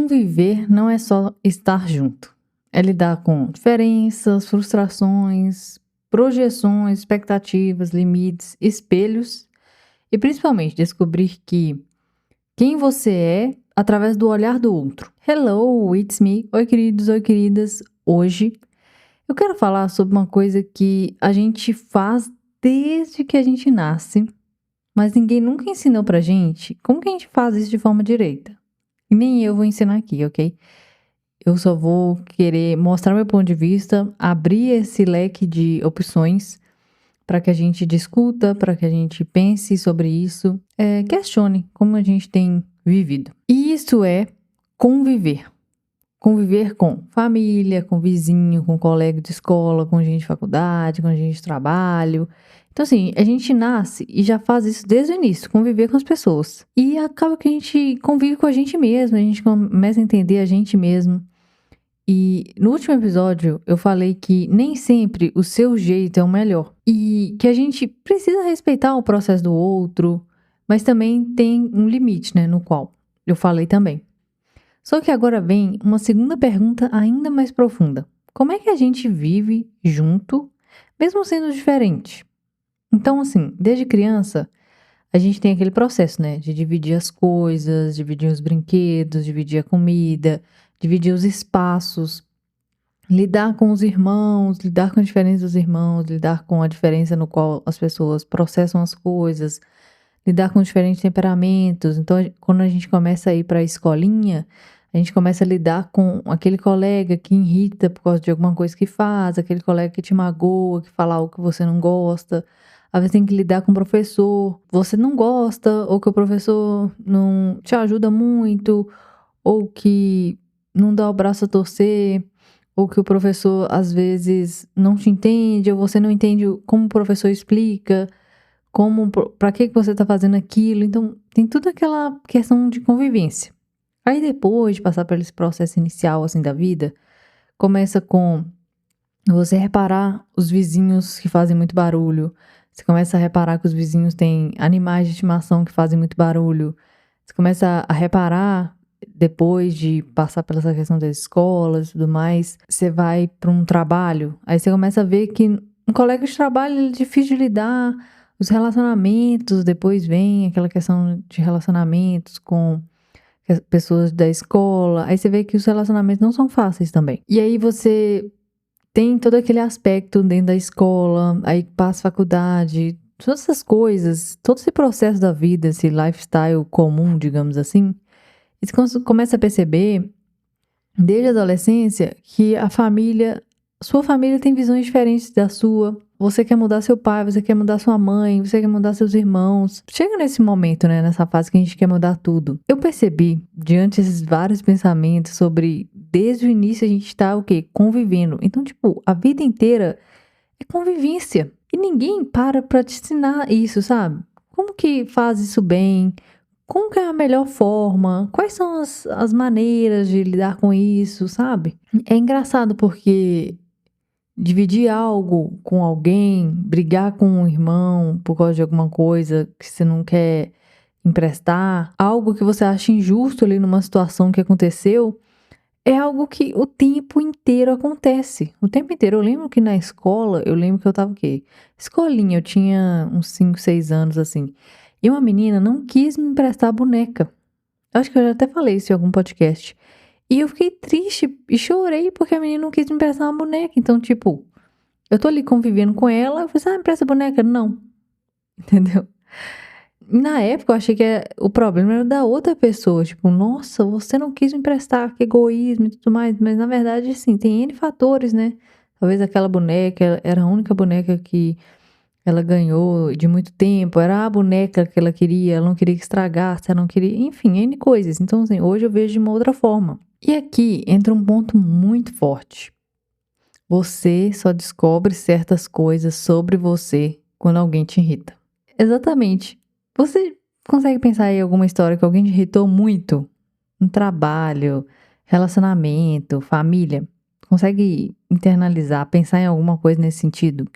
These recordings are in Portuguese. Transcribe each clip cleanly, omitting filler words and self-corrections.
Conviver não é só estar junto. É lidar com diferenças, frustrações, projeções, expectativas, limites, espelhos e principalmente descobrir que quem você é através do olhar do outro. Hello, it's me. Oi, queridos, oi, queridas. Hoje eu quero falar sobre uma coisa que a gente faz desde que a gente nasce, mas ninguém nunca ensinou pra gente como que a gente faz isso de forma direita. E nem eu vou ensinar aqui, ok? Eu só vou querer mostrar meu ponto de vista, abrir esse leque de opções para que a gente discuta, para que a gente pense sobre isso, questione como a gente tem vivido. E isso é conviver. Conviver com família, com vizinho, com colega de escola, com gente de faculdade, com gente de trabalho. Então, assim, a gente nasce e já faz isso desde o início, conviver com as pessoas. E acaba que a gente convive com a gente mesmo, a gente começa a entender a gente mesmo. E no último episódio eu falei que nem sempre o seu jeito é o melhor. E que a gente precisa respeitar o processo do outro, mas também tem um limite, né, no qual eu falei também. Só que agora vem uma segunda pergunta ainda mais profunda. Como é que a gente vive junto, mesmo sendo diferente? Então, assim, desde criança, a gente tem aquele processo, né? De dividir as coisas, dividir os brinquedos, dividir a comida, dividir os espaços, lidar com os irmãos, lidar com a diferença dos irmãos, lidar com a diferença no qual as pessoas processam as coisas, lidar com diferentes temperamentos. Então, quando a gente começa a ir para a escolinha, a gente começa a lidar com aquele colega que irrita por causa de alguma coisa que faz, aquele colega que te magoa, que fala algo que você não gosta. Às vezes tem que lidar com o professor, você não gosta, ou que o professor não te ajuda muito, ou que não dá o braço a torcer, ou que o professor às vezes não te entende, ou você não entende como o professor explica, para que você está fazendo aquilo. Então, tem toda aquela questão de convivência. Aí depois de passar por esse processo inicial assim da vida, começa com você reparar os vizinhos que fazem muito barulho. Você começa a reparar que os vizinhos têm animais de estimação que fazem muito barulho. Você começa a reparar, depois de passar pela essa questão das escolas e tudo mais, você vai para um trabalho, aí você começa a ver que um colega de trabalho ele é difícil de lidar, os relacionamentos, depois vem aquela questão de relacionamentos com as pessoas da escola, aí você vê que os relacionamentos não são fáceis também. E aí você tem todo aquele aspecto dentro da escola, aí passa faculdade, todas essas coisas, todo esse processo da vida, esse lifestyle comum, digamos assim, e você começa a perceber, desde a adolescência, que sua família tem visões diferentes da sua. Você quer mudar seu pai, você quer mudar sua mãe, você quer mudar seus irmãos. Chega nesse momento, né, nessa fase que a gente quer mudar tudo. Eu percebi, diante desses vários pensamentos sobre, desde o início a gente tá, o quê? Convivendo. Então, tipo, a vida inteira é convivência. E ninguém para pra te ensinar isso, sabe? Como que faz isso bem? Como que é a melhor forma? Quais são as maneiras de lidar com isso, sabe? É engraçado porque dividir algo com alguém, brigar com um irmão por causa de alguma coisa que você não quer emprestar, algo que você acha injusto ali numa situação que aconteceu, é algo que o tempo inteiro acontece. O tempo inteiro. Eu lembro que na escola, eu lembro que eu tava o quê? Escolinha, eu tinha uns 5, 6 anos assim. E uma menina não quis me emprestar a boneca. Acho que eu já até falei isso em algum podcast. E eu fiquei triste e chorei porque a menina não quis me emprestar uma boneca. Então, tipo, eu tô ali convivendo com ela, eu falei assim, empresta a boneca? Não. Entendeu? Na época eu achei que o problema era da outra pessoa. Tipo, nossa, você não quis me emprestar, que egoísmo e tudo mais. Mas na verdade, sim, tem N fatores, né? Talvez aquela boneca era a única boneca que ela ganhou de muito tempo, era a boneca que ela não queria que estragasse, ela não queria, enfim, N coisas. Então, assim, hoje eu vejo de uma outra forma. E aqui entra um ponto muito forte. Você só descobre certas coisas sobre você quando alguém te irrita. Exatamente. Você consegue pensar em alguma história que alguém te irritou muito? No trabalho, relacionamento, família? Consegue internalizar, pensar em alguma coisa nesse sentido?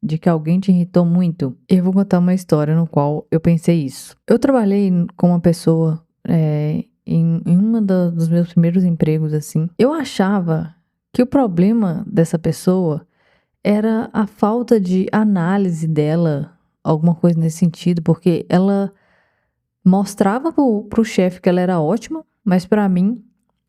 De que alguém te irritou muito? Eu vou contar uma história no qual eu pensei isso. Eu trabalhei com uma pessoa em dos meus primeiros empregos, assim, eu achava que o problema dessa pessoa era a falta de análise dela, alguma coisa nesse sentido, porque ela mostrava pro chefe que ela era ótima, mas pra mim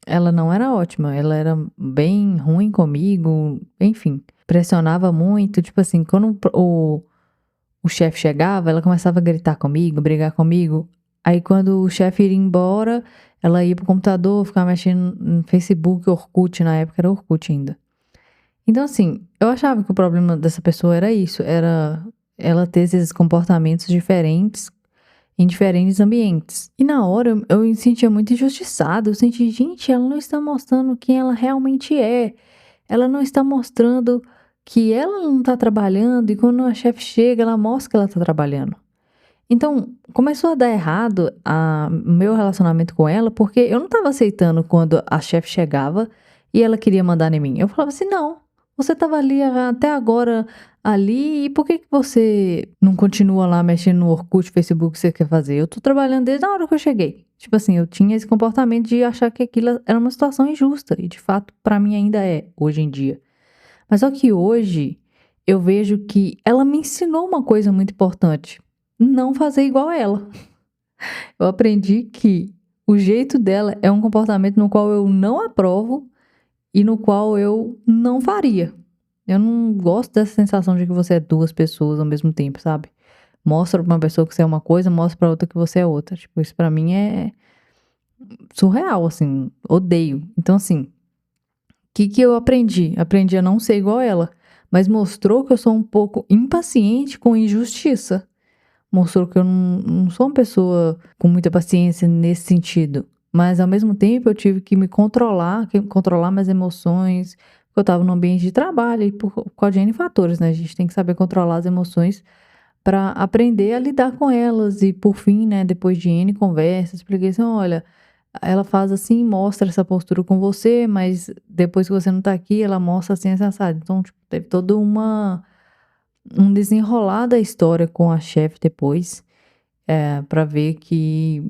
ela não era ótima, ela era bem ruim comigo, enfim, pressionava muito, tipo assim, quando o chefe chegava, ela começava a gritar comigo, brigar comigo. Aí quando o chefe ia embora, ela ia pro computador, ficava mexendo no Facebook, Orkut, na época era Orkut ainda. Então assim, eu achava que o problema dessa pessoa era isso, era ela ter esses comportamentos diferentes em diferentes ambientes. E na hora eu me sentia muito injustiçada, eu senti, gente, ela não está mostrando quem ela realmente é. Ela não está mostrando que ela não está trabalhando e quando a chefe chega, ela mostra que ela está trabalhando. Então, começou a dar errado o meu relacionamento com ela, porque eu não estava aceitando quando a chefe chegava e ela queria mandar em mim. Eu falava assim: não, você estava ali até agora ali, e por que você não continua lá mexendo no Orkut, Facebook que você quer fazer? Eu tô trabalhando desde a hora que eu cheguei. Tipo assim, eu tinha esse comportamento de achar que aquilo era uma situação injusta, e de fato, pra mim ainda é, hoje em dia. Mas só que hoje eu vejo que ela me ensinou uma coisa muito importante: não fazer igual a ela. Eu aprendi que o jeito dela é um comportamento no qual eu não aprovo e no qual eu não faria. Eu não gosto dessa sensação de que você é duas pessoas ao mesmo tempo, sabe? Mostra pra uma pessoa que você é uma coisa, mostra pra outra que você é outra. Tipo, isso pra mim é surreal, assim, odeio. Então, assim, o que eu aprendi? Aprendi a não ser igual a ela, mas mostrou que eu sou um pouco impaciente com injustiça. Mostrou que eu não sou uma pessoa com muita paciência nesse sentido. Mas ao mesmo tempo eu tive que me controlar, controlar minhas emoções, porque eu estava num ambiente de trabalho e por causa de N fatores, né? A gente tem que saber controlar as emoções para aprender a lidar com elas. E por fim, né, depois de N conversas, expliquei assim: olha, ela faz assim, mostra essa postura com você, mas depois que você não tá aqui, ela mostra assim, essa, sabe? Então, tipo, teve toda um desenrolar da história com a chefe depois, para ver que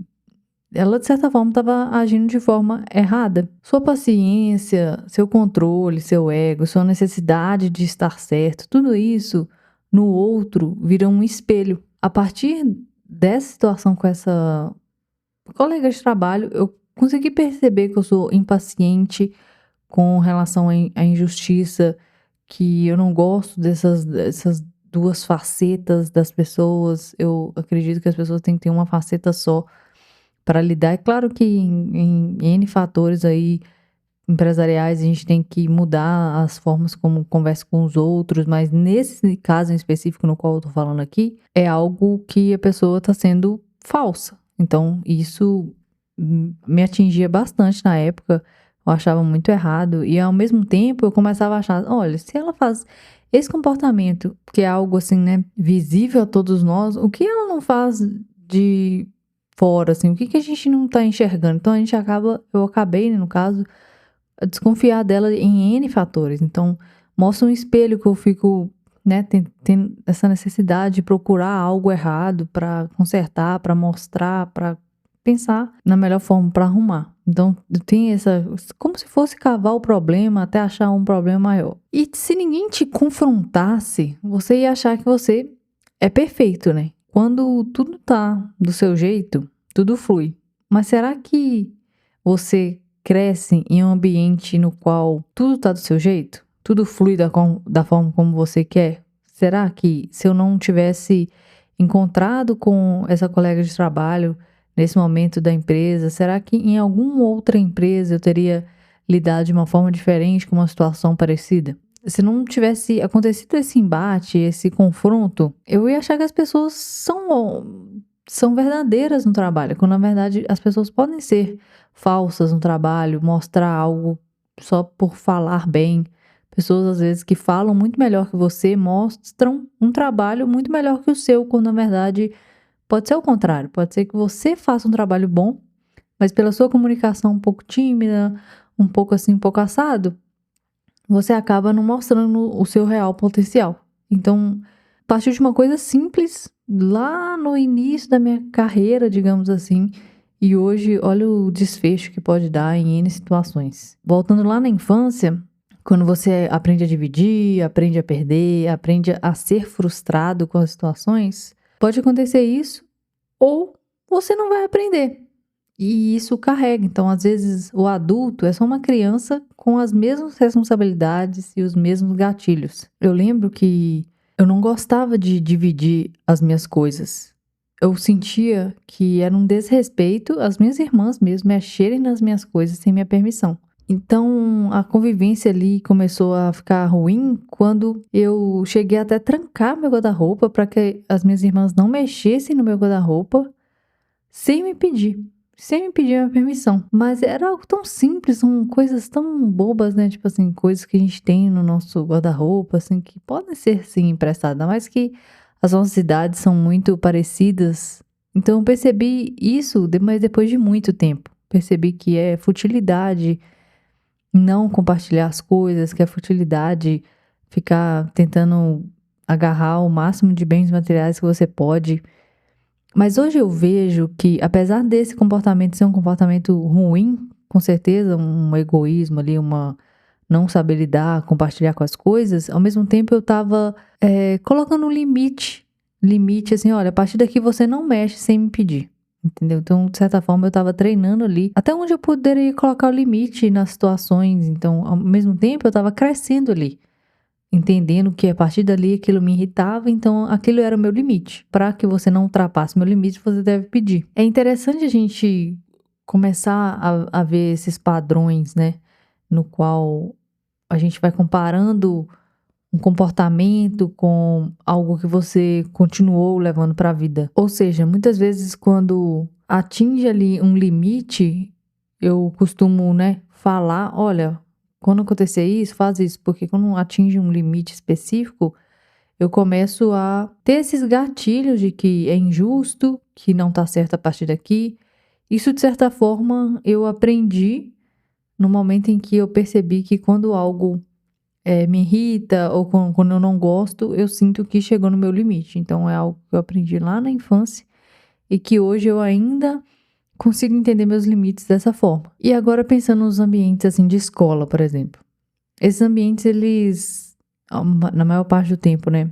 ela, de certa forma, estava agindo de forma errada. Sua paciência, seu controle, seu ego, sua necessidade de estar certo, tudo isso no outro vira um espelho. A partir dessa situação com essa colega de trabalho, eu consegui perceber que eu sou impaciente com relação à injustiça, que eu não gosto dessas duas facetas das pessoas. Eu acredito que as pessoas têm que ter uma faceta só para lidar. É claro que em N fatores aí empresariais a gente tem que mudar as formas como conversa com os outros, mas nesse caso em específico no qual eu tô falando aqui, é algo que a pessoa tá sendo falsa. Então isso me atingia bastante na época, eu achava muito errado e ao mesmo tempo eu começava a achar, olha, se ela faz esse comportamento, que é algo assim, né, visível a todos nós, o que ela não faz de fora, assim, o que a gente não tá enxergando? Então eu acabei, né, no caso, a desconfiar dela em N fatores. Então, mostra um espelho que eu fico, né, tendo essa necessidade de procurar algo errado pra consertar, pra mostrar, pra pensar na melhor forma pra arrumar. Então, tem essa, como se fosse cavar o problema até achar um problema maior. E se ninguém te confrontasse, você ia achar que você é perfeito, né? Quando tudo tá do seu jeito, tudo flui. Mas será que você cresce em um ambiente no qual tudo tá do seu jeito? Tudo flui da forma como você quer? Será que se eu não tivesse encontrado com essa colega de trabalho nesse momento da empresa, será que em alguma outra empresa eu teria lidado de uma forma diferente com uma situação parecida? Se não tivesse acontecido esse embate, esse confronto, eu ia achar que as pessoas são verdadeiras no trabalho, quando na verdade as pessoas podem ser falsas no trabalho, mostrar algo só por falar bem. Pessoas às vezes que falam muito melhor que você mostram um trabalho muito melhor que o seu, quando na verdade pode ser o contrário. Pode ser que você faça um trabalho bom, mas pela sua comunicação um pouco tímida, um pouco assim, um pouco assado, você acaba não mostrando o seu real potencial. Então, partiu de uma coisa simples lá no início da minha carreira, digamos assim, E hoje, olha o desfecho que pode dar em N situações. Voltando lá na infância, quando você aprende a dividir, aprende a perder, aprende a ser frustrado com as situações, pode acontecer isso ou você não vai aprender. E isso carrega. Então, às vezes, o adulto é só uma criança com as mesmas responsabilidades e os mesmos gatilhos. Eu lembro que eu não gostava de dividir as minhas coisas. Eu sentia que era um desrespeito às minhas irmãs mesmo mexerem nas minhas coisas sem minha permissão. Então, a convivência ali começou a ficar ruim quando eu cheguei até a trancar meu guarda-roupa para que as minhas irmãs não mexessem no meu guarda-roupa sem me pedir. Sem me pedir minha permissão. Mas era algo tão simples, são coisas tão bobas, né? Tipo assim, coisas que a gente tem no nosso guarda-roupa, assim, que podem ser, sim, emprestadas, mas que as nossas idades são muito parecidas. Então eu percebi isso, mas depois de muito tempo. Percebi que é futilidade não compartilhar as coisas, que é futilidade ficar tentando agarrar o máximo de bens materiais que você pode. Mas hoje eu vejo que, apesar desse comportamento ser um comportamento ruim, com certeza, um egoísmo ali, uma não saber lidar, compartilhar com as coisas, ao mesmo tempo eu estava colocando um limite. Limite assim, olha, a partir daqui você não mexe sem me pedir. Entendeu? Então, de certa forma, eu estava treinando ali até onde eu poderia colocar o limite nas situações. Então, ao mesmo tempo, eu estava crescendo ali. Entendendo que a partir dali aquilo me irritava, então aquilo era o meu limite. Para que você não ultrapasse meu limite, você deve pedir. É interessante a gente começar a ver esses padrões, né? No qual a gente vai comparando um comportamento com algo que você continuou levando para a vida. Ou seja, muitas vezes quando atinge ali um limite, eu costumo, né, falar, olha, quando acontecer isso, faz isso, porque quando atinge um limite específico, eu começo a ter esses gatilhos de que é injusto, que não tá certo a partir daqui. Isso, de certa forma, eu aprendi no momento em que eu percebi que quando algo me irrita ou quando eu não gosto, eu sinto que chegou no meu limite. Então, é algo que eu aprendi lá na infância e que hoje eu ainda consigo entender meus limites dessa forma. E agora pensando nos ambientes assim de escola, por exemplo. Esses ambientes, eles, na maior parte do tempo, né?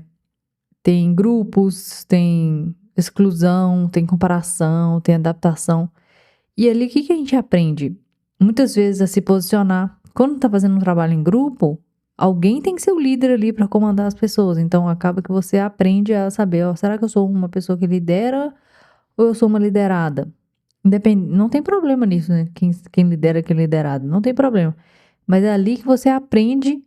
Tem grupos, tem exclusão, tem comparação, tem adaptação. E ali, o que que a gente aprende? Muitas vezes a se posicionar. Quando tá fazendo um trabalho em grupo, alguém tem que ser o líder ali para comandar as pessoas. Então, acaba que você aprende a saber, ó, será que eu sou uma pessoa que lidera ou eu sou uma liderada? Não tem problema nisso, né? Quem lidera, quem é liderado. Não tem problema. Mas é ali que você aprende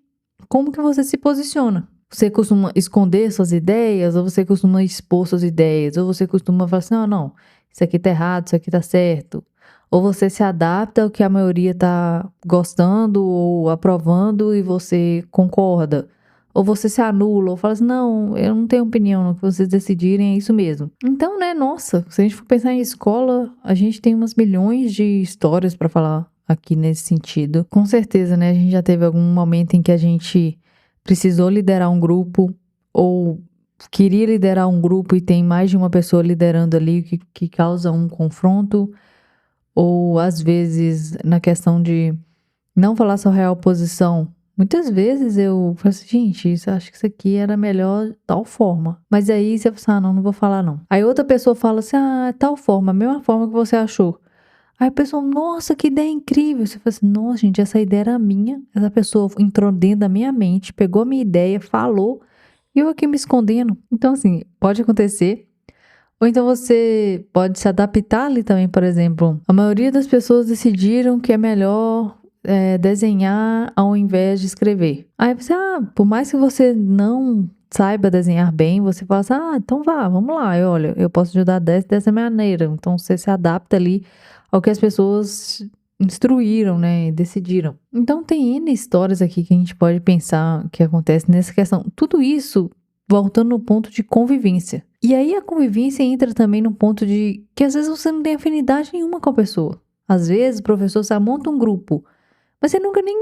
como que você se posiciona. Você costuma esconder suas ideias, ou você costuma expor suas ideias, ou você costuma falar assim, não, isso aqui tá errado, isso aqui tá certo. Ou você se adapta ao que a maioria tá gostando ou aprovando e você concorda. Ou você se anula, ou fala assim, não, eu não tenho opinião, o que vocês decidirem é isso mesmo. Então, né, nossa, se a gente for pensar em escola, a gente tem umas milhões de histórias pra falar aqui nesse sentido. Com certeza, né, a gente já teve algum momento em que a gente precisou liderar um grupo ou queria liderar um grupo e tem mais de uma pessoa liderando ali que causa um confronto. Ou às vezes na questão de não falar sua real posição. Muitas vezes eu falo assim, gente, acho que isso aqui era melhor tal forma. Mas aí você fala assim, não vou falar não. Aí outra pessoa fala assim, tal forma, a mesma forma que você achou. Aí a pessoa, nossa, que ideia incrível. Você fala assim, nossa, gente, essa ideia era minha. Essa pessoa entrou dentro da minha mente, pegou a minha ideia, falou, e eu aqui me escondendo. Então, assim, pode acontecer. Ou então você pode se adaptar ali também, por exemplo. A maioria das pessoas decidiram que é melhor desenhar ao invés de escrever. Aí você, por mais que você não saiba desenhar bem, você fala assim, então vamos lá. Olha, eu posso ajudar dessa maneira. Então você se adapta ali ao que as pessoas instruíram, né, e decidiram. Então tem N histórias aqui que a gente pode pensar que acontece nessa questão. Tudo isso voltando no ponto de convivência. E aí a convivência entra também no ponto de que às vezes você não tem afinidade nenhuma com a pessoa. Às vezes o professor monta um grupo, mas você nunca nem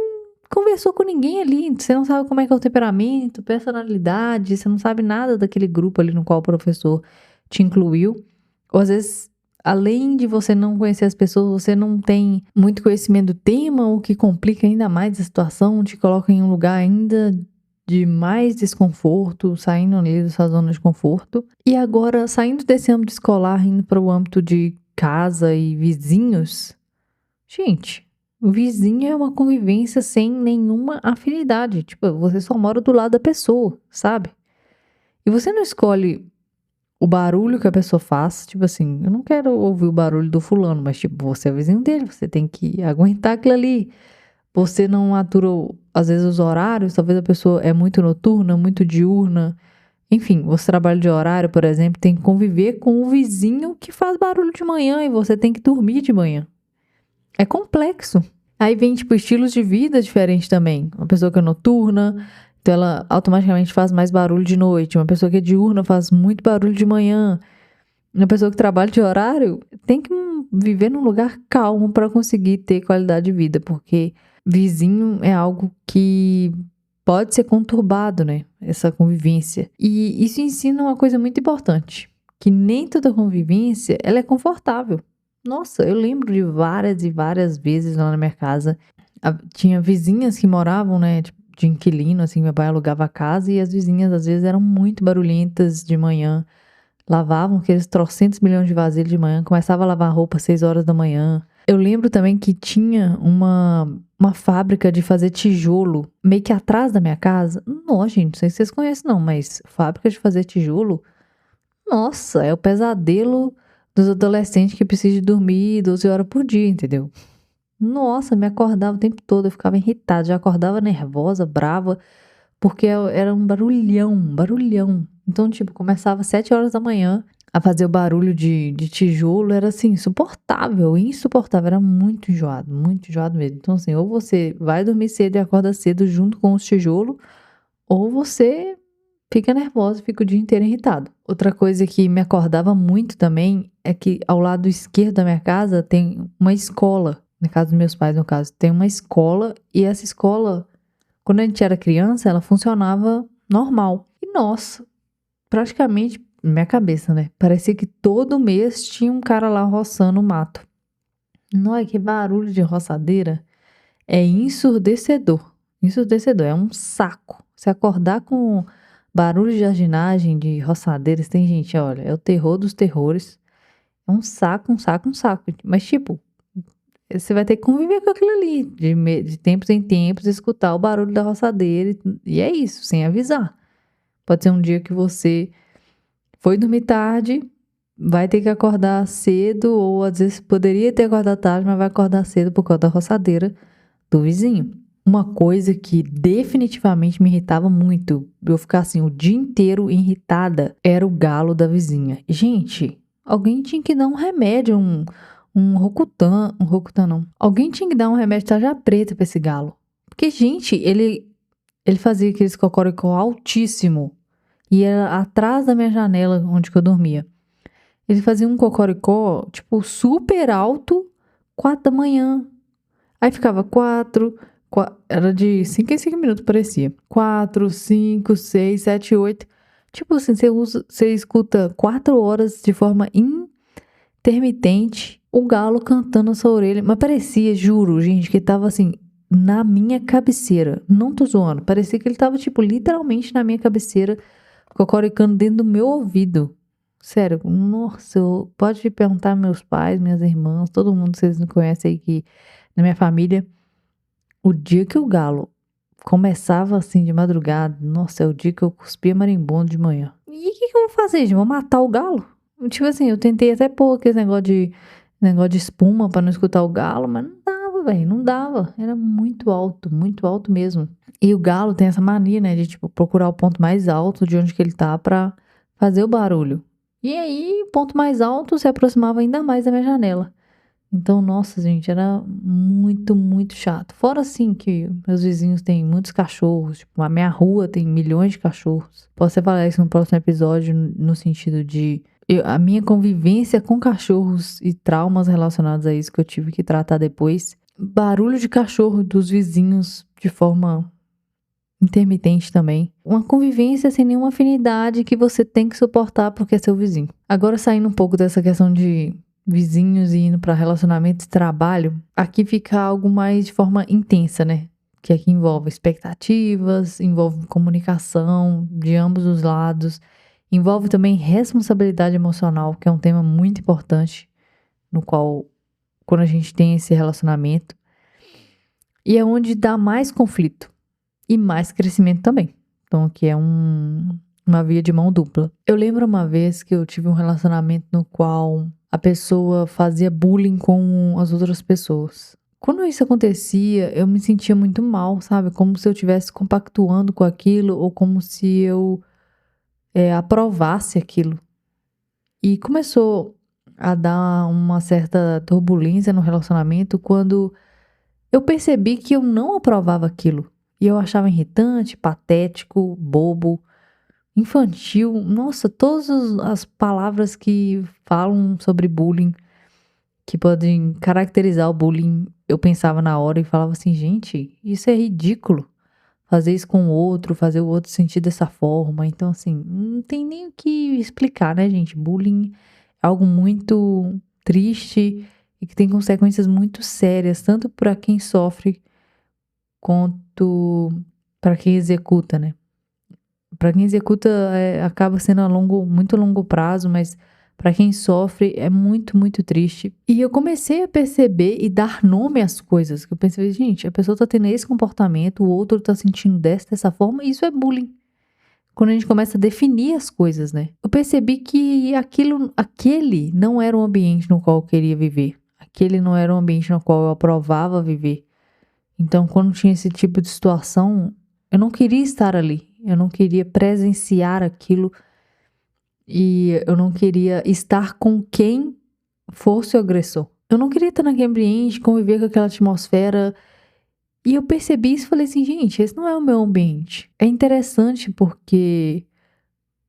conversou com ninguém ali. Você não sabe como é que é o temperamento, personalidade, você não sabe nada daquele grupo ali no qual o professor te incluiu. Ou às vezes Além de você não conhecer as pessoas, você não tem muito conhecimento do tema, o que complica ainda mais a situação, te coloca em um lugar ainda de mais desconforto, saindo ali da sua zona de conforto. E agora, saindo desse âmbito escolar, indo para o âmbito de casa e vizinhos, gente, o vizinho é uma convivência sem nenhuma afinidade. Tipo, você só mora do lado da pessoa, sabe? E você não escolhe o barulho que a pessoa faz, tipo assim, eu não quero ouvir o barulho do fulano, mas tipo, você é vizinho dele, você tem que aguentar aquilo ali. Você não atura, às vezes, os horários, talvez a pessoa é muito noturna, muito diurna. Enfim, você trabalha de horário, por exemplo, tem que conviver com o vizinho que faz barulho de manhã e você tem que dormir de manhã. É complexo. Aí vem, tipo, estilos de vida diferentes também. Uma pessoa que é noturna, então ela automaticamente faz mais barulho de noite. Uma pessoa que é diurna faz muito barulho de manhã. Uma pessoa que trabalha de horário tem que viver num lugar calmo para conseguir ter qualidade de vida, porque vizinho é algo que pode ser conturbado, né? Essa convivência. E isso ensina uma coisa muito importante, que nem toda convivência ela é confortável. Nossa, eu lembro de várias e várias vezes lá na minha casa, tinha vizinhas que moravam, né, de inquilino, assim, meu pai alugava a casa e as vizinhas às vezes eram muito barulhentas de manhã. Lavavam aqueles trocentos milhões de vasilhas de manhã, começava a lavar roupa às 6 horas da manhã. Eu lembro também que tinha uma fábrica de fazer tijolo, meio que atrás da minha casa. Não, gente, não sei se vocês conhecem não, mas fábrica de fazer tijolo, nossa, é o pesadelo dos adolescentes que precisam de dormir 12 horas por dia, entendeu? Nossa, me acordava o tempo todo, eu ficava irritada, já acordava nervosa, brava, porque era um barulhão, barulhão. Então, tipo, começava às 7 horas da manhã a fazer o barulho de tijolo, era assim, insuportável, insuportável, era muito enjoado mesmo. Então, assim, ou você vai dormir cedo e acorda cedo junto com os tijolos, ou você fica nervosa, fica o dia inteiro irritado. Outra coisa que me acordava muito também é que ao lado esquerdo da minha casa tem uma escola, na casa dos meus pais, no caso, tem uma escola e essa escola, quando a gente era criança, ela funcionava normal. E nossa, praticamente, na minha cabeça, né? Parecia que todo mês tinha um cara lá roçando o mato. Nossa, que barulho de roçadeira. É ensurdecedor. Ensurdecedor, é um saco. Se acordar com barulho de jardinagem, de roçadeiras, tem gente, olha, é o terror dos terrores. É um saco, um saco, um saco. Mas, tipo, você vai ter que conviver com aquilo ali, de tempos em tempos, escutar o barulho da roçadeira. E é isso, sem avisar. Pode ser um dia que você foi dormir tarde, vai ter que acordar cedo, ou às vezes poderia ter acordado tarde, mas vai acordar cedo por causa da roçadeira do vizinho. Uma coisa que definitivamente me irritava muito, eu ficar assim o dia inteiro irritada, era o galo da vizinha. Gente, alguém tinha que dar um remédio, um Rocutan não. Alguém tinha que dar um remédio de tarja preta pra esse galo. Porque, gente, ele fazia aqueles cocoricó altíssimo. E era atrás da minha janela onde que eu dormia. Ele fazia um cocoricó, tipo, super alto, 4 da manhã. Aí ficava 4, era de 5 em 5 minutos, parecia. 4, 5, 6, 7, 8. Tipo assim, você escuta 4 horas de forma intermitente o galo cantando na sua orelha. Mas parecia, juro, gente, que tava assim, na minha cabeceira. Não tô zoando. Parecia que ele tava, tipo, literalmente na minha cabeceira, cocoricando dentro do meu ouvido. Sério, nossa, pode perguntar meus pais, minhas irmãs, todo mundo que vocês não conhecem aí que na minha família, o dia que o galo começava assim de madrugada, nossa, é o dia que eu cuspia marimbondo de manhã. E o que eu vou fazer, gente? Vou matar o galo? Tipo assim, eu tentei até pôr aquele negócio de espuma pra não escutar o galo, mas não dava, velho, não dava. Era muito alto mesmo. E o galo tem essa mania, né, de tipo procurar o ponto mais alto de onde que ele tá pra fazer o barulho. E aí, o ponto mais alto se aproximava ainda mais da minha janela. Então, nossa, gente, era muito chato. Fora assim que meus vizinhos têm muitos cachorros, tipo, a minha rua tem milhões de cachorros. Posso até falar isso no próximo episódio, no sentido de a minha convivência com cachorros e traumas relacionados a isso que eu tive que tratar depois. Barulho de cachorro dos vizinhos de forma intermitente também. Uma convivência sem nenhuma afinidade que você tem que suportar porque é seu vizinho. Agora, saindo um pouco dessa questão de vizinhos e indo para relacionamento e trabalho, aqui fica algo mais de forma intensa, né? Que aqui envolve expectativas, envolve comunicação de ambos os lados, envolve também responsabilidade emocional, que é um tema muito importante, no qual, quando a gente tem esse relacionamento, e é onde dá mais conflito e mais crescimento também. Então, aqui é uma via de mão dupla. Eu lembro uma vez que eu tive um relacionamento no qual a pessoa fazia bullying com as outras pessoas. Quando isso acontecia, eu me sentia muito mal, sabe? Como se eu estivesse compactuando com aquilo ou como se eu aprovasse aquilo. E começou a dar uma certa turbulência no relacionamento quando eu percebi que eu não aprovava aquilo. E eu achava irritante, patético, bobo, infantil. Nossa, todas as palavras que falam sobre bullying, que podem caracterizar o bullying, eu pensava na hora e falava assim, gente, isso é ridículo. Fazer isso com o outro, fazer o outro sentir dessa forma. Então, assim, não tem nem o que explicar, né, gente? Bullying é algo muito triste e que tem consequências muito sérias, tanto para quem sofre quanto para quem executa, né? Para quem executa, acaba sendo muito longo prazo, mas para quem sofre é muito, muito triste. E eu comecei a perceber e dar nome às coisas. Que eu pensei, gente, a pessoa tá tendo esse comportamento, o outro tá sentindo dessa forma, e isso é bullying. Quando a gente começa a definir as coisas, né? Eu percebi que aquele não era o ambiente no qual eu queria viver. Aquele não era o ambiente no qual eu aprovava viver. Então, quando tinha esse tipo de situação, eu não queria estar ali. Eu não queria presenciar aquilo e eu não queria estar com quem fosse o agressor. Eu não queria estar naquele ambiente, conviver com aquela atmosfera. E eu percebi isso e falei assim, gente, esse não é o meu ambiente. É interessante porque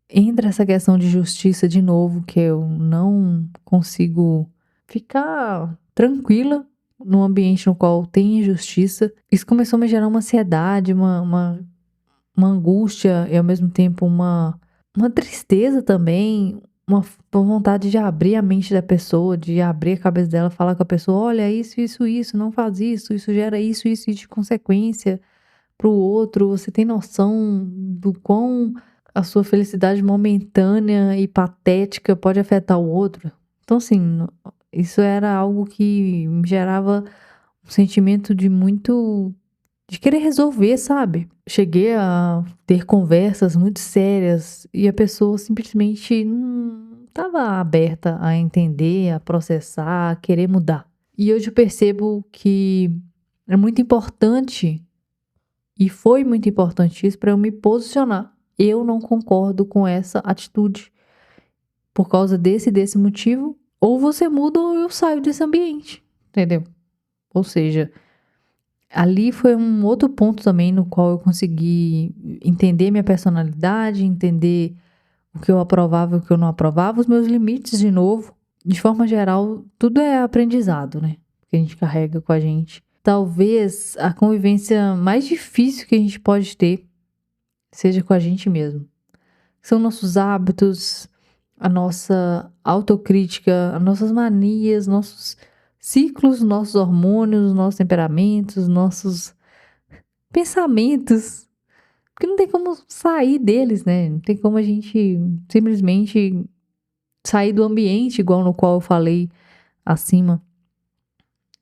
entra essa questão de justiça de novo, que eu não consigo ficar tranquila no ambiente no qual tem injustiça. Isso começou a me gerar uma ansiedade, uma angústia e ao mesmo tempo uma tristeza também, uma vontade de abrir a mente da pessoa, de abrir a cabeça dela, falar com a pessoa, olha, isso, não faz isso gera isso de consequência para o outro, você tem noção do quão a sua felicidade momentânea e patética pode afetar o outro? Então, assim, isso era algo que me gerava um sentimento de querer resolver, sabe? Cheguei a ter conversas muito sérias e a pessoa simplesmente não estava aberta a entender, a processar, a querer mudar. E hoje eu percebo que é muito importante e foi muito importante isso para eu me posicionar. Eu não concordo com essa atitude por causa desse motivo. Ou você muda ou eu saio desse ambiente, entendeu? Ou seja, ali foi um outro ponto também no qual eu consegui entender minha personalidade, entender o que eu aprovava e o que eu não aprovava, os meus limites de novo. De forma geral, tudo é aprendizado, né? Que a gente carrega com a gente. Talvez a convivência mais difícil que a gente pode ter seja com a gente mesmo. São nossos hábitos, a nossa autocrítica, as nossas manias, nossos ciclos, nossos hormônios, nossos temperamentos, nossos pensamentos. Porque não tem como sair deles, né? Não tem como a gente simplesmente sair do ambiente igual no qual eu falei acima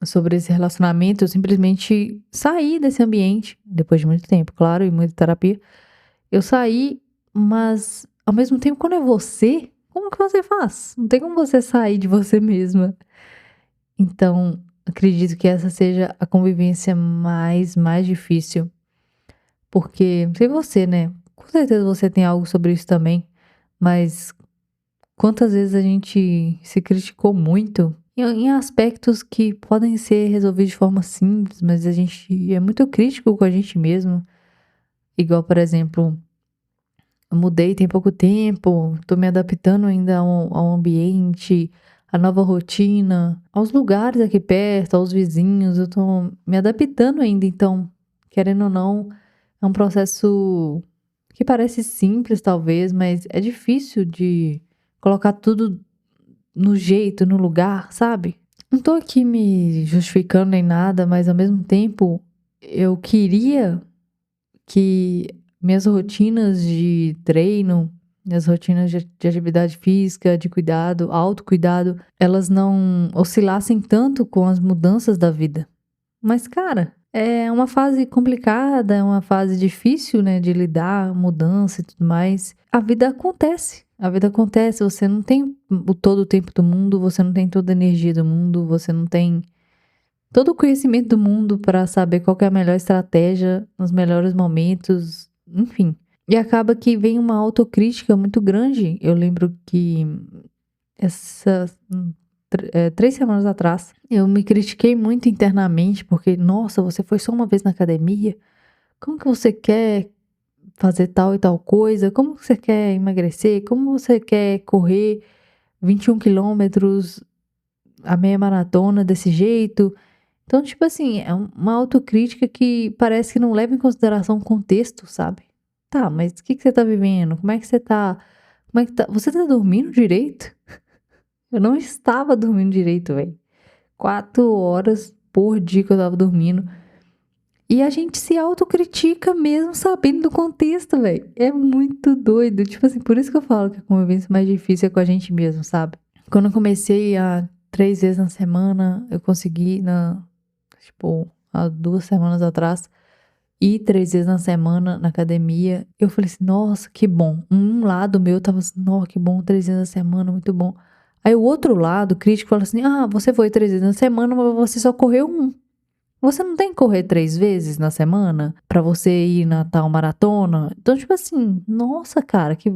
sobre esse relacionamento. Eu simplesmente saí desse ambiente, depois de muito tempo, claro, e muita terapia. Eu saí, mas ao mesmo tempo, quando é você, como que você faz? Não tem como você sair de você mesma. Então, acredito que essa seja a convivência mais difícil. Porque, não sei você, né? Com certeza você tem algo sobre isso também. Mas quantas vezes a gente se criticou muito em aspectos que podem ser resolvidos de forma simples, mas a gente é muito crítico com a gente mesmo. Igual, por exemplo, eu mudei tem pouco tempo, tô me adaptando ainda ao ambiente, à nova rotina, aos lugares aqui perto, aos vizinhos, eu tô me adaptando ainda, então, querendo ou não, é um processo que parece simples talvez, mas é difícil de colocar tudo no jeito, no lugar, sabe? Não tô aqui me justificando nem nada, mas ao mesmo tempo eu queria que minhas rotinas de treino, minhas rotinas de atividade física, de cuidado, autocuidado, elas não oscilassem tanto com as mudanças da vida. Mas, cara, é uma fase complicada, é uma fase difícil, né, de lidar, mudança e tudo mais. A vida acontece. A vida acontece, você não tem todo o tempo do mundo, você não tem toda a energia do mundo, você não tem todo o conhecimento do mundo para saber qual que é a melhor estratégia nos melhores momentos, enfim. E acaba que vem uma autocrítica muito grande. Eu lembro que essas 3 semanas atrás, eu me critiquei muito internamente, porque, nossa, você foi só uma vez na academia? Como que você quer fazer tal e tal coisa? Como que você quer emagrecer? Como você quer correr 21 quilômetros, a meia maratona desse jeito? Então, tipo assim, é uma autocrítica que parece que não leva em consideração o contexto, sabe? Tá, mas o que você tá vivendo? Como é que você tá? Como é que tá? Você tá dormindo direito? Eu não estava dormindo direito, velho. 4 horas por dia que eu tava dormindo. E a gente se autocritica mesmo sabendo do contexto, velho. É muito doido. Tipo assim, por isso que eu falo que a convivência mais difícil é com a gente mesmo, sabe? Quando eu comecei a 3 vezes na semana, eu consegui tipo, há 2 semanas atrás, ir 3 vezes na semana na academia. Eu falei assim, nossa, que bom. Um lado meu tava assim, nossa, que bom, 3 vezes na semana, muito bom. Aí o outro lado, crítico, fala assim, ah, você foi 3 vezes na semana, mas você só correu um. Você não tem que correr 3 vezes na semana pra você ir na tal maratona? Então, tipo assim, nossa, cara, que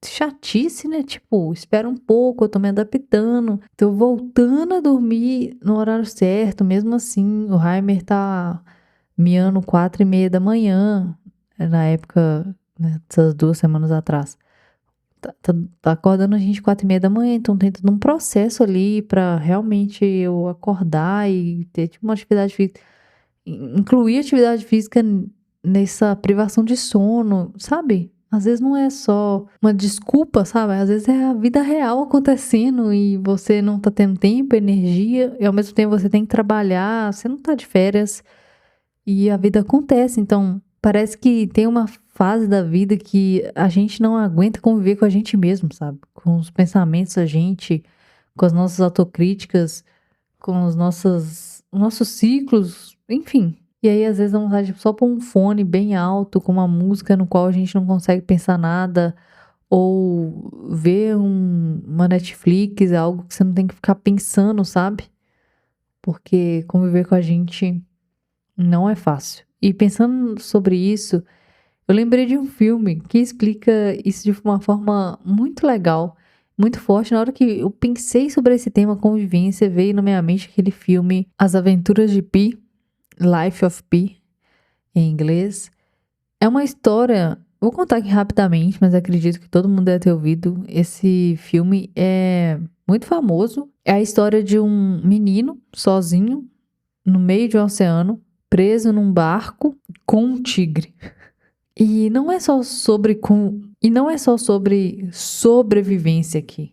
chatice, né? Tipo, espera um pouco, eu tô me adaptando. Tô voltando a dormir no horário certo, mesmo assim, o Heimer tá miando 4:30 da manhã, na época, né, essas 2 semanas atrás. Tá acordando a gente 4:30 da manhã, então tem todo um processo ali pra realmente eu acordar e ter tipo uma atividade física, incluir atividade física nessa privação de sono, sabe? Às vezes não é só uma desculpa, sabe? Às vezes é a vida real acontecendo e você não tá tendo tempo, energia, e ao mesmo tempo você tem que trabalhar, você não tá de férias e a vida acontece. Então, parece que tem uma fase da vida que a gente não aguenta conviver com a gente mesmo, sabe? Com os pensamentos da gente, com as nossas autocríticas, com os nossos ciclos, enfim. E aí, às vezes, dá vontade de só pôr um fone bem alto, com uma música no qual a gente não consegue pensar nada, ou ver uma Netflix, algo que você não tem que ficar pensando, sabe? Porque conviver com a gente não é fácil. E pensando sobre isso, eu lembrei de um filme que explica isso de uma forma muito legal, muito forte. Na hora que eu pensei sobre esse tema convivência, veio na minha mente aquele filme As Aventuras de Pi, Life of Pi, em inglês. É uma história, vou contar aqui rapidamente, mas acredito que todo mundo deve ter ouvido. Esse filme é muito famoso. É a história de um menino sozinho no meio de um oceano, preso num barco com um tigre. E não é só sobre sobrevivência aqui.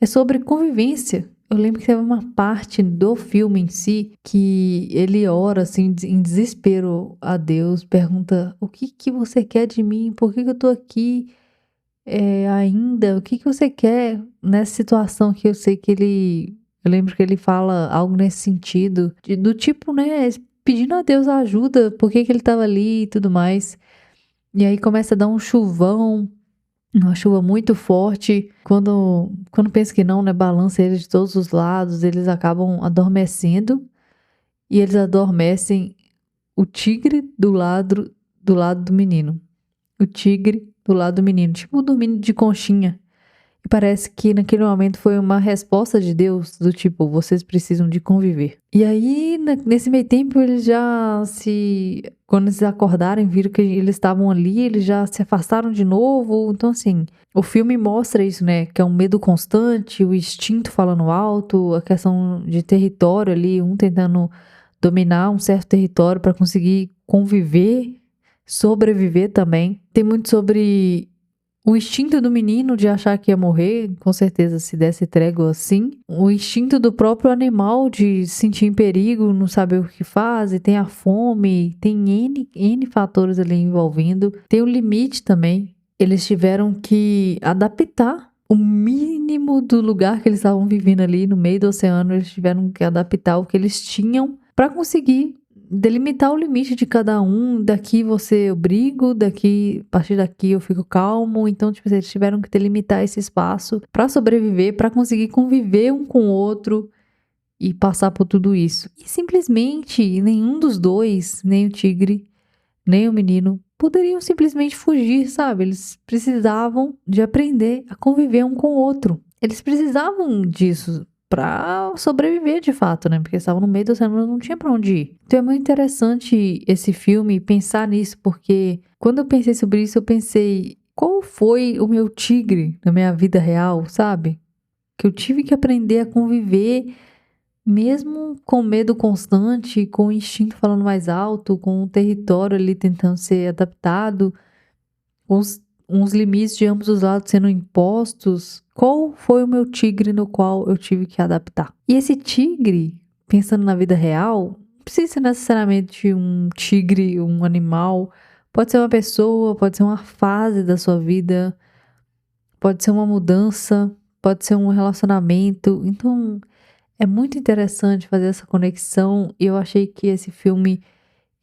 É sobre convivência. Eu lembro que teve uma parte do filme em si que ele ora assim em desespero a Deus, pergunta: "O que que você quer de mim? Por que que eu tô aqui ainda? O que que você quer nessa situação?" Que eu sei que eu lembro que ele fala algo nesse sentido, do tipo, né, pedindo a Deus ajuda, por que que ele estava ali e tudo mais. E aí começa a dar um chuvão, uma chuva muito forte. Quando pensa que não, né, balança eles de todos os lados, eles acabam adormecendo. E eles adormecem o tigre do lado do menino. O tigre do lado do menino, tipo dormindo de conchinha. E parece que naquele momento foi uma resposta de Deus, do tipo, vocês precisam de conviver. E aí, nesse meio tempo, quando eles acordaram, viram que eles estavam ali, eles já se afastaram de novo. Então, assim, o filme mostra isso, né? Que é um medo constante, o instinto falando alto, a questão de território ali, um tentando dominar um certo território para conseguir conviver, sobreviver também. Tem muito sobre O instinto do menino de achar que ia morrer, com certeza, se desse trégua assim. O instinto do próprio animal de se sentir em perigo, não saber o que faz, e tem a fome, tem N fatores ali envolvendo. Tem o limite também. Eles tiveram que adaptar o mínimo do lugar que eles estavam vivendo ali no meio do oceano. Eles tiveram que adaptar o que eles tinham para conseguir delimitar o limite de cada um. Daqui você eu brigo, a partir daqui eu fico calmo. Então, tipo, eles tiveram que delimitar esse espaço para sobreviver, para conseguir conviver um com o outro e passar por tudo isso. E simplesmente nenhum dos dois, nem o tigre, nem o menino, poderiam simplesmente fugir, sabe? Eles precisavam de aprender a conviver um com o outro. Eles precisavam disso para sobreviver de fato, né? Porque estavam no meio do oceano, não tinha para onde ir. Então é muito interessante esse filme, pensar nisso, porque quando eu pensei sobre isso, eu pensei, qual foi o meu tigre na minha vida real, sabe? Que eu tive que aprender a conviver, mesmo com medo constante, com o instinto falando mais alto, com o território ali tentando ser adaptado, com uns limites de ambos os lados sendo impostos. Qual foi o meu tigre no qual eu tive que adaptar? E esse tigre, pensando na vida real, não precisa ser necessariamente um tigre, um animal. Pode ser uma pessoa, pode ser uma fase da sua vida, pode ser uma mudança, pode ser um relacionamento. Então, é muito interessante fazer essa conexão, e eu achei que esse filme,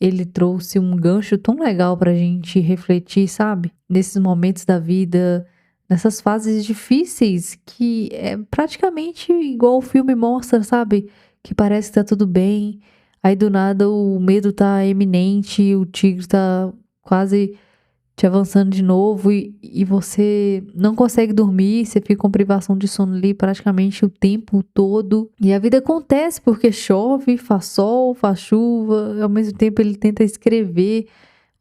ele trouxe um gancho tão legal pra gente refletir, sabe? Nesses momentos da vida, nessas fases difíceis, que é praticamente igual o filme mostra, sabe? Que parece que tá tudo bem, aí do nada o medo tá eminente, o tigre tá quase te avançando de novo, e você não consegue dormir, você fica com privação de sono ali praticamente o tempo todo. E a vida acontece porque chove, faz sol, faz chuva, ao mesmo tempo ele tenta escrever,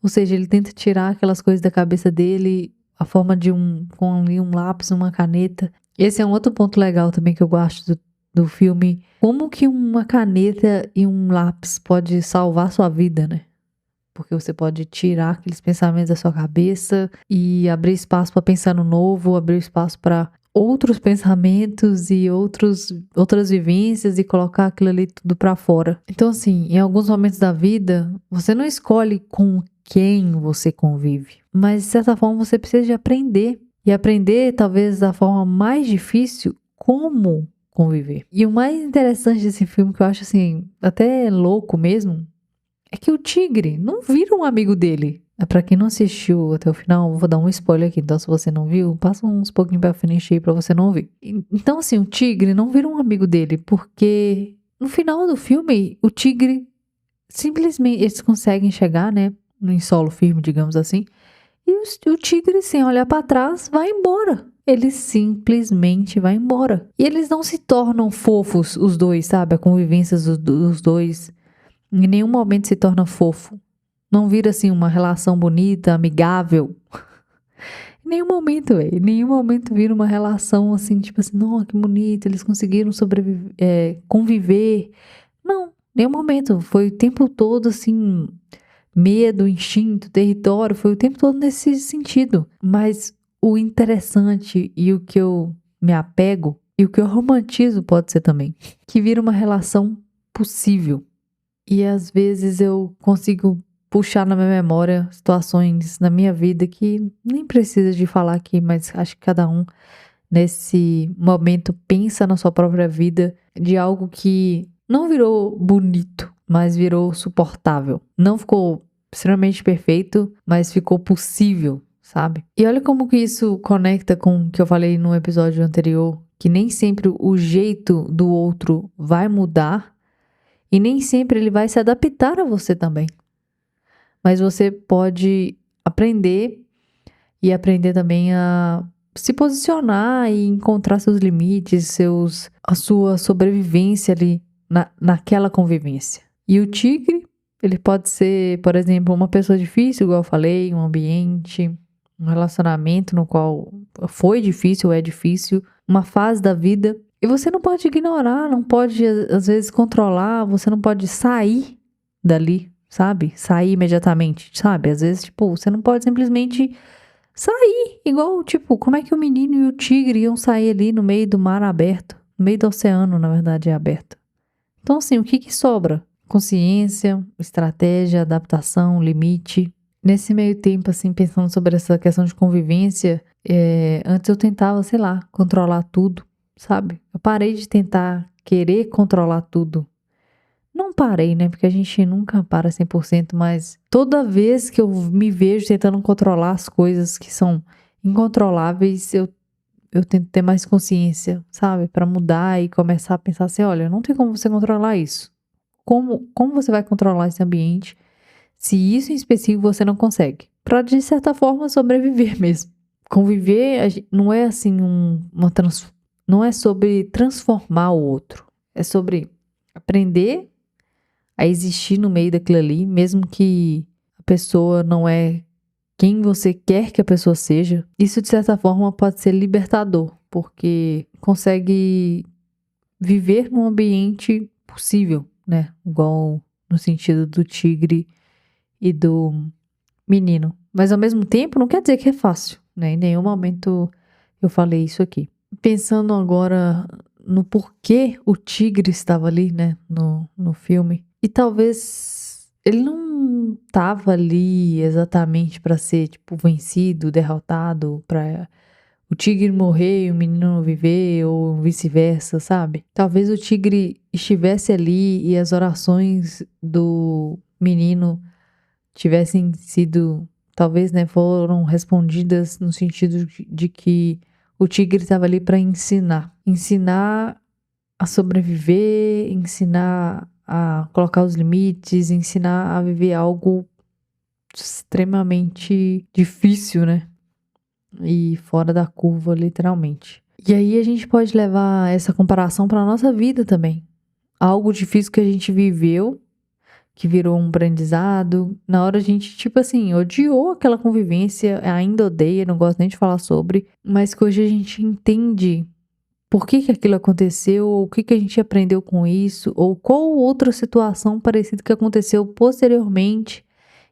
ou seja, ele tenta tirar aquelas coisas da cabeça dele, a forma de com ali um lápis, uma caneta. Esse é um outro ponto legal também que eu gosto do filme. Como que uma caneta e um lápis pode salvar sua vida, né? Porque você pode tirar aqueles pensamentos da sua cabeça e abrir espaço para pensar no novo, abrir espaço para outros pensamentos e outras vivências, e colocar aquilo ali tudo para fora. Então, assim, em alguns momentos da vida, você não escolhe com quem você convive, mas de certa forma você precisa de aprender. E aprender, talvez da forma mais difícil, como conviver. E o mais interessante desse filme, que eu acho assim, até louco mesmo, é que o tigre não vira um amigo dele. Pra quem não assistiu até o final, vou dar um spoiler aqui. Então, se você não viu, passa uns pouquinho pra frente aí pra você não ver. Então, assim, o tigre não vira um amigo dele, porque no final do filme, o tigre simplesmente, eles conseguem chegar, né, em solo firme, digamos assim, e o tigre, sem olhar pra trás, vai embora. Ele simplesmente vai embora. E eles não se tornam fofos, os dois, sabe? A convivência dos dois em nenhum momento se torna fofo. Não vira assim uma relação bonita, amigável. Em nenhum momento, velho. Em nenhum momento vira uma relação assim, tipo assim, nossa, que bonito, eles conseguiram sobreviver, conviver. Não, em nenhum momento. Foi o tempo todo assim, medo, instinto, território, foi o tempo todo nesse sentido. Mas o interessante e o que eu me apego, e o que eu romantizo pode ser também, que vira uma relação possível. E às vezes eu consigo puxar na minha memória situações na minha vida que nem precisa de falar aqui, mas acho que cada um nesse momento pensa na sua própria vida de algo que não virou bonito, mas virou suportável. Não ficou extremamente perfeito, mas ficou possível, sabe? E olha como que isso conecta com o que eu falei no episódio anterior, que nem sempre o jeito do outro vai mudar, e nem sempre ele vai se adaptar a você também. Mas você pode aprender, e aprender também a se posicionar e encontrar seus limites, a sua sobrevivência ali naquela convivência. E o tigre, ele pode ser, por exemplo, uma pessoa difícil, igual eu falei, um ambiente, um relacionamento no qual foi difícil ou é difícil, uma fase da vida. E você não pode ignorar, não pode, às vezes, controlar, você não pode sair dali, sabe? Sair imediatamente, sabe? Às vezes, tipo, você não pode simplesmente sair. Igual, tipo, como é que o menino e o tigre iam sair ali no meio do mar aberto? No meio do oceano, na verdade, é aberto. Então, assim, o que que sobra? Consciência, estratégia, adaptação, limite. Nesse meio tempo, assim, pensando sobre essa questão de convivência, antes eu tentava, sei lá, controlar tudo, sabe? Eu parei de tentar querer controlar tudo. Não parei, né? Porque a gente nunca para 100%, mas toda vez que eu me vejo tentando controlar as coisas que são incontroláveis, eu tento ter mais consciência, sabe? Pra mudar e começar a pensar assim: olha, não tem como você controlar isso. Como você vai controlar esse ambiente se isso em específico você não consegue? Pra, de certa forma, sobreviver mesmo. Conviver não é assim não é sobre transformar o outro. É sobre aprender a existir no meio daquilo ali, mesmo que a pessoa não é quem você quer que a pessoa seja. Isso, de certa forma, pode ser libertador, porque consegue viver num ambiente possível, né? Igual no sentido do tigre e do menino. Mas ao mesmo tempo, não quer dizer que é fácil, né? Em nenhum momento eu falei isso aqui. Pensando agora no porquê o tigre estava ali, né? No filme. E talvez ele não estava ali exatamente para ser, tipo, vencido, derrotado, para o tigre morrer e o menino não viver, ou vice-versa, sabe? Talvez o tigre estivesse ali e as orações do menino tivessem sido, talvez, né, foram respondidas no sentido de que o tigre estava ali para ensinar a sobreviver, ensinar a colocar os limites, ensinar a viver algo extremamente difícil, né? E fora da curva, literalmente. E aí a gente pode levar essa comparação para nossa vida também. Algo difícil que a gente viveu, que virou um aprendizado. Na hora a gente, tipo assim, odiou aquela convivência, ainda odeia, não gosto nem de falar sobre, mas que hoje a gente entende por que que aquilo aconteceu, ou o que que a gente aprendeu com isso, ou qual outra situação parecida que aconteceu posteriormente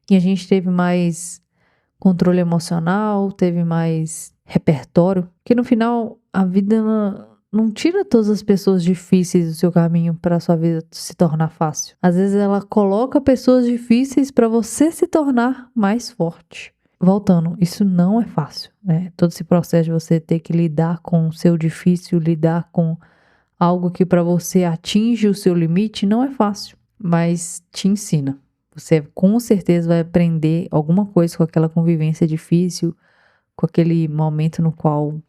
e a gente teve mais controle emocional, teve mais repertório, que no final a vida não tira todas as pessoas difíceis do seu caminho para sua vida se tornar fácil. Às vezes ela coloca pessoas difíceis para você se tornar mais forte. Voltando, isso não é fácil, né? Todo esse processo de você ter que lidar com o seu difícil, lidar com algo que para você atinge o seu limite, não é fácil, mas te ensina. Você com certeza vai aprender alguma coisa com aquela convivência difícil, com aquele momento no qual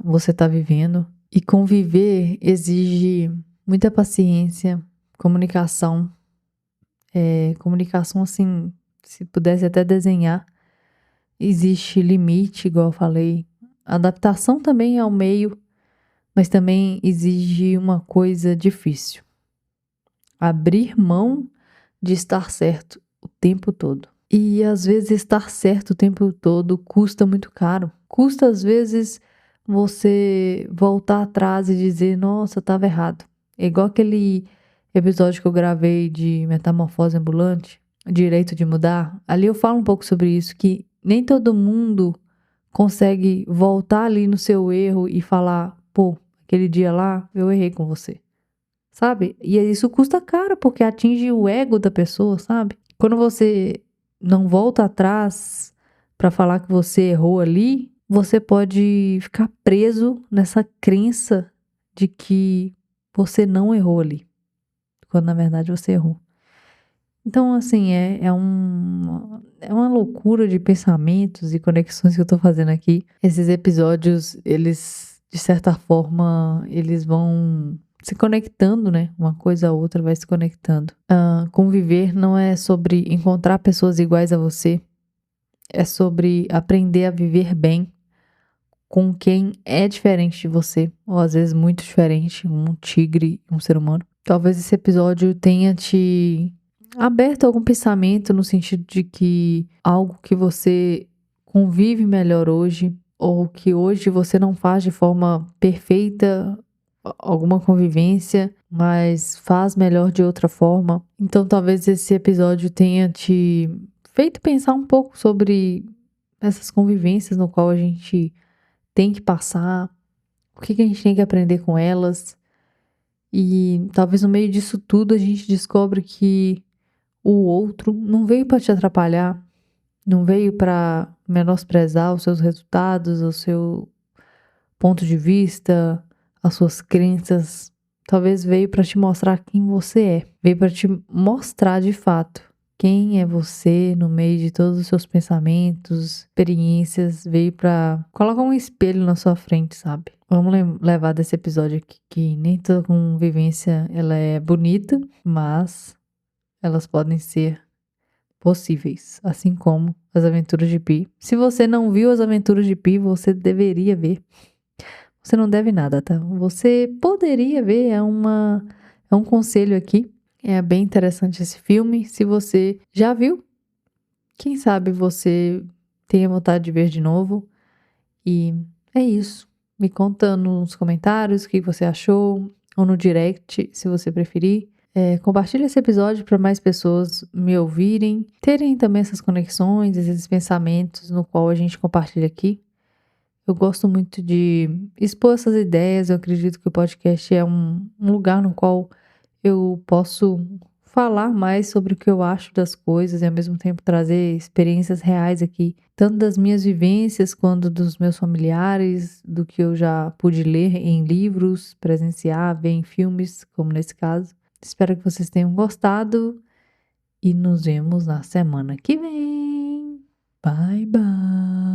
você está vivendo. E conviver exige muita paciência, comunicação. Comunicação, assim, se pudesse até desenhar, existe limite, igual eu falei. Adaptação também ao meio, mas também exige uma coisa difícil: abrir mão de estar certo o tempo todo. E às vezes estar certo o tempo todo custa muito caro. Custa às vezes você voltar atrás e dizer: nossa, estava errado. É igual aquele episódio que eu gravei de Metamorfose Ambulante, Direito de Mudar. Ali eu falo um pouco sobre isso, que nem todo mundo consegue voltar ali no seu erro e falar: pô, aquele dia lá eu errei com você. Sabe? E isso custa caro, porque atinge o ego da pessoa, sabe? Quando você não volta atrás pra falar que você errou ali, você pode ficar preso nessa crença de que você não errou ali, quando na verdade você errou. Então, assim, é uma loucura de pensamentos e conexões que eu tô fazendo aqui. Esses episódios, eles, de certa forma, eles vão se conectando, né? Uma coisa a outra vai se conectando. Conviver não é sobre encontrar pessoas iguais a você, é sobre aprender a viver bem com quem é diferente de você, ou às vezes muito diferente, um tigre e um ser humano. Talvez esse episódio tenha te aberto algum pensamento no sentido de que algo que você convive melhor hoje, ou que hoje você não faz de forma perfeita alguma convivência, mas faz melhor de outra forma. Então talvez esse episódio tenha te feito pensar um pouco sobre essas convivências no qual a gente tem que passar, o que a gente tem que aprender com elas. E talvez no meio disso tudo a gente descobre que o outro não veio para te atrapalhar, não veio para menosprezar os seus resultados, o seu ponto de vista, as suas crenças. Talvez veio para te mostrar quem você é, veio para te mostrar de fato quem é você no meio de todos os seus pensamentos, experiências, veio para colocar um espelho na sua frente, sabe? Vamos levar desse episódio aqui que nem toda convivência ela é bonita, mas elas podem ser possíveis, assim como as aventuras de Pi. Se você não viu as aventuras de Pi, você deveria ver. Você não deve nada, tá? Você poderia ver, é um conselho aqui. É bem interessante esse filme. Se você já viu, quem sabe você tenha vontade de ver de novo. E é isso. Me conta nos comentários o que você achou, ou no direct, se você preferir. Compartilhe esse episódio para mais pessoas me ouvirem, terem também essas conexões, esses pensamentos no qual a gente compartilha aqui. Eu gosto muito de expor essas ideias. Eu acredito que o podcast é um lugar no qual eu posso falar mais sobre o que eu acho das coisas e ao mesmo tempo trazer experiências reais aqui, tanto das minhas vivências quanto dos meus familiares, do que eu já pude ler em livros, presenciar, ver em filmes, como nesse caso. Espero que vocês tenham gostado e nos vemos na semana que vem. Bye, bye.